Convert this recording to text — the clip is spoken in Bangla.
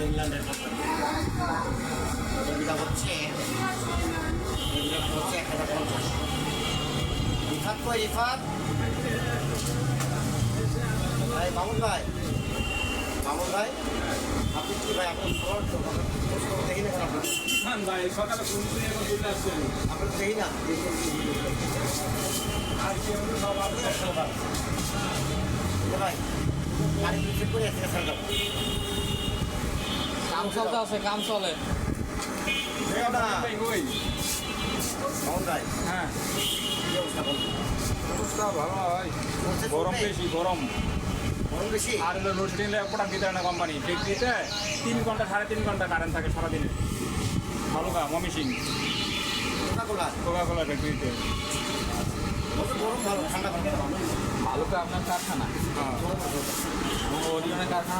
ইংল্যান্ডের এগুলো হচ্ছে 1050। রিফাত কই রিফাত? ভাই মামুন ভাই, মামুন ভাই আপনি কি ভাই আপনার দেখি না কেন আপনার ভাই সকালে ফোন করে এখন চলে আসছেন আপনার দেখি না আর কি আমরা সব আপনার ভাই গাড়ি চেক করে আসছে স্যার কাম চলতে আছে, কাম চলে। মামুন ভাই হ্যাঁ কি অবস্থা বলুন? অবস্থা ভালো হয় গরম বেশি গরম গরম বেশি আর হলো লোডশেডিং প্রোডাক্ট দিতে না কোম্পানি ফ্যাক্টরিতে 3 ঘন্টা 3.5 ঘন্টা কারেন্ট থাকে সারাদিনে ভালুকা মমিসিং কোকা কোলা ফ্যাক্টরিতে গরম ভালো ঠান্ডা ভালো ভালুকা আপনার কারখানা, হ্যাঁ ওদিকে কারখানা